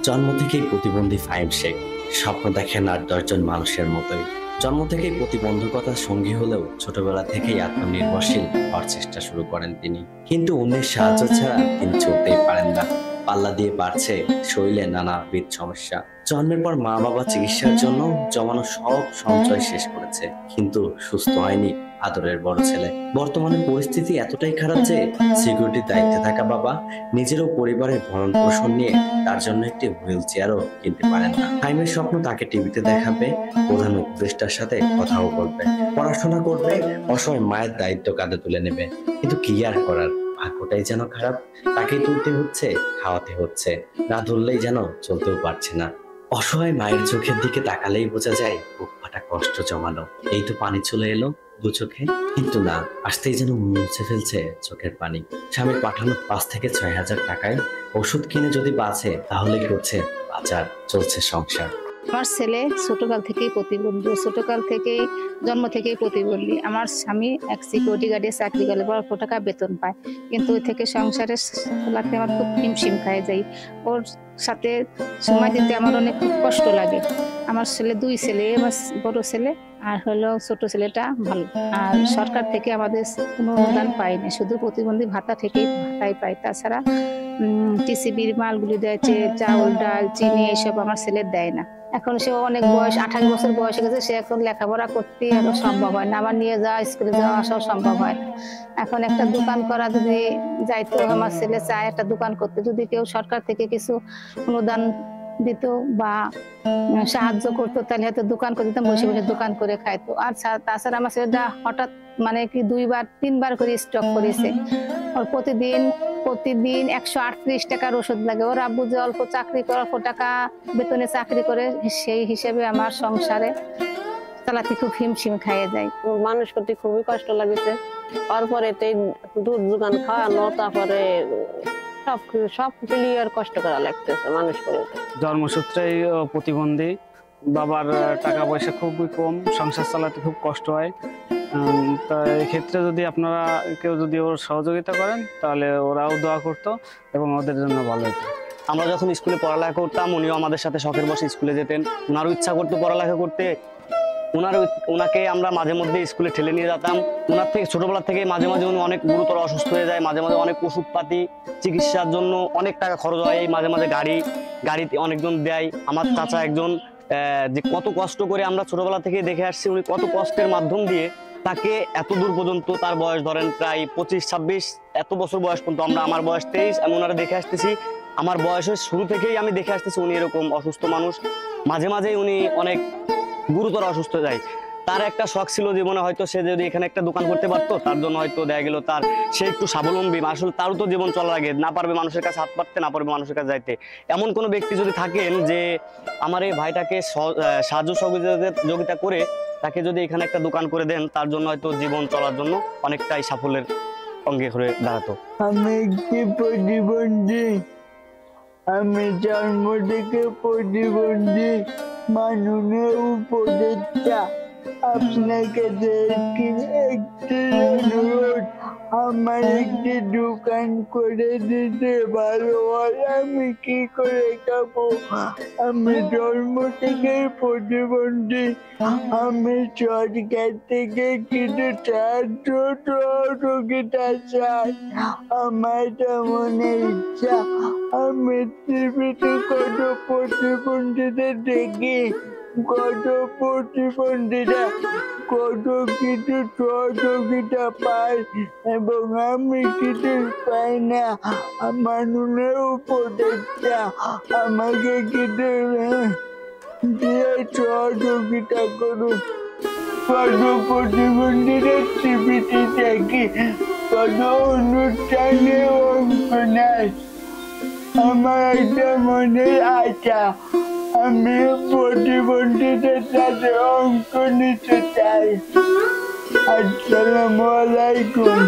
জন্ম থেকেই প্রতিবন্ধী ফাহিম শেখ স্বপ্ন দেখেন আর 10 জন মানুষের মতোই। জন্ম থেকেই প্রতিবন্ধকতার সঙ্গী হলেও ছোটবেলা থেকেই আত্মনির্ভরশীল হওয়ার চেষ্টা শুরু করেন তিনি। কিন্তু অন্যের সাহায্য ছাড়া তিনি চলতেই পারেন না। পাল্লা দিয়ে বাড়ছে শরীরে নানাবিধ সমস্যা। জন্মের পর মা বাবা চিকিৎসার জন্য জমানো সব সঞ্চয় শেষ করেছে, কিন্তু সুস্থ হয়নি আদরের বড় ছেলে। বর্তমানে পরিস্থিতি এতটাই খারাপ যে সিকিউরিটির দায়িত্বে থাকা বাবা নিজেরও পরিবারের ভরণ পোষণ নিয়ে তার জন্য একটি হুইল চেয়ারও কিনতে পারেন না। ফাহিমের স্বপ্ন তাকে টিভিতে দেখাবে, প্রধান উপদেষ্টার সাথে কথাও বলবে, পড়াশোনা করবে, অসহায় মায়ের দায়িত্ব কাঁধে তুলে নেবে। কিন্তু কি আর করার, ভাগ্যটাই যেন খারাপ। তাকেই তুলতে হচ্ছে, খাওয়াতে হচ্ছে, না ধরলেই যেন চলতেও পারছে না। অসহায় মায়ের চোখের দিকে তাকালেই বোঝা যায় বুক ফাটা কষ্ট জমানো। এই তো পানি চলে এলো দু চোখে, কিন্তু না, আসতেই যেন মুছে ফেলছে চোখের পানি। স্বামীর পাঠানো 5 থেকে 6 হাজার টাকায় ওষুধ কিনে যদি বাঁচে তাহলেই করছে বাজার, চলছে সংসার। আমার ছেলে ছোটকাল থেকেই প্রতিবন্ধী, ছোটকাল থেকেই জন্ম থেকেই প্রতিবন্ধী। আমার স্বামী এক সিকিউরিটি গার্ডে চাকরি করে, 12 টাকা বেতন পায়, কিন্তু ওই থেকে সংসারে চালাতে আমার খুব হিমশিম খায় যাই। ওর সাথে সময় দিতে আমার অনেক খুব কষ্ট লাগে। আমার ছেলে 2 ছেলে, আমার বড় ছেলে আর হলো ছোট ছেলেটা ভালো। আর সরকার থেকে আমাদের কোনো অনুদান পাইনি, শুধু প্রতিবন্ধী ভাতা থেকেই ভাতাই পাই। তাছাড়া টিসিবির মালগুলি দেয়, চাউল ডাল চিনি এসব আমার ছেলে দেয় না। এখন সে অনেক বয়স, 28 বছর বয়স হয়ে গেছে, সে এখন লেখাপড়া করতে আরো সম্ভব হয় না, আমার নিয়ে যাওয়া স্কুলে যাওয়া আসাও সম্ভব হয় না। এখন একটা দোকান করা যদি যাইতো, আমার ছেলে চায় একটা দোকান করতে, যদি কেউ সরকার থেকে কিছু অনুদান দিত বা সাহায্য করতো তাহলে হয়তো দোকান করে দিতাম, বসে বসে দোকান করে খাইতো। আর তাছাড়া আমার ছেলেটা হঠাৎ মানে কি 2-3 বার করে স্ট্রোক করেছে। ওর প্রতিদিন 138 টাকার ওষুধ লাগে। ওর আব্বু যে অল্প চাকরি করে, অল্প টাকা বেতনে চাকরি করে, সেই হিসেবে আমার সংসারে চালাতে খুব হিমশিম খাইয়ে যায়। মানুষ করতে খুবই কষ্ট লাগছে। তারপরে দুধ দোকান খাওয়ানো, তারপরে সব ক্লিয়ার কষ্ট করা লাগতেছে মানুষ করে। জন্মসূত্রেই প্রতিবন্ধী, বাবার টাকা পয়সা খুবই কম, সংসার চালাতে খুব কষ্ট হয়। তা এক্ষেত্রে যদি আপনারা কেউ যদি ওর সহযোগিতা করেন তাহলে ওরাও দোয়া করতো এবং ওদের জন্য ভালো হতো। আমরা যখন স্কুলে পড়ালেখা করতাম, উনিও আমাদের সাথে শখের বসে স্কুলে যেতেন। ওনারও ইচ্ছা করতো পড়ালেখা করতে, ওনাকে আমরা মাঝে মধ্যে স্কুলে ঠেলে নিয়ে যেতাম। ওনার থেকে ছোটবেলা থেকে মাঝে মাঝে উনি অনেক গুরুতর অসুস্থ হয়ে যায়, মাঝে মাঝে অনেক ওষুধপাতি চিকিৎসার জন্য অনেক টাকা খরচ হয়। মাঝে মাঝে গাড়িতে অনেকজন দেয়। আমার চাচা একজন, যে কত কষ্ট করে আমরা ছোটবেলা থেকে দেখে আসছি, উনি কত কষ্টের মাধ্যম দিয়ে তাকে এত দূর পর্যন্ত, তার বয়স ধরেন প্রায় 25-26 এত বছর বয়স পর্যন্ত, আমার বয়স 23, আমি ওনারা দেখে আসতেছি। আমার বয়সের শুরু থেকেই আমি দেখে আসতেছি উনি এরকম অসুস্থ মানুষ। মাঝে মাঝেই উনি অনেক গুরুতর অসুস্থ যায়। তার একটা শখ ছিল জীবনে, হয়তো সে যদি এখানে একটা দোকান করতে পারতো, তার জন্য হয়তো দেখা গেল সে একটু স্বাবলম্বী। আসলে তারও তো জীবন চলা লাগে, না পারবে মানুষের কাছে হাত পাততে, না পারবে মানুষের কাছে যাইতে। এমন কোনো ব্যক্তি যদি থাকেন যে আমার এই ভাইটাকে সাহায্য সহযোগিতা করে তাকে যদি এখানে একটা দোকান করে দেন, তার জন্য হয়তো জীবন চলার জন্য অনেকটাই সাফল্যের অঙ্গে করে দাঁড়াতো। আমি একটি প্রতিবন্ধী, আমি জন্ম থেকে প্রতিবন্ধী। মাননীয় উপদেষ্টা, আপনাকে একটি অনুরোধ, আমার একটি দোকান করে দিতে ভালো হয়। আমি কি করে খাবো? আমি জন্ম থেকে প্রতিবন্ধী। আমি সরকার থেকে কিছু সাহায্য সহযোগিতা চাই। আমার তেমনের ইচ্ছা। আমি টিভিতে কত প্রতিবন্ধীদের দেখি, কত প্রতিবন্ধীরা কত কিছু সহযোগিতা পায় এবং আমি কিছু পাই না। মাননীয় উপদেষ্টা আমাকে কিছু দিয়ে সহযোগিতা করুন। কত প্রতিবন্ধীরা টিভিতে দেখি, কত অনুষ্ঠানে অংশ নেয়। আমার একটা মনের আশা, আমি প্রতিবন্ধীদের সাথে অংশ নিতে চাই। আসসালামু আলাইকুম।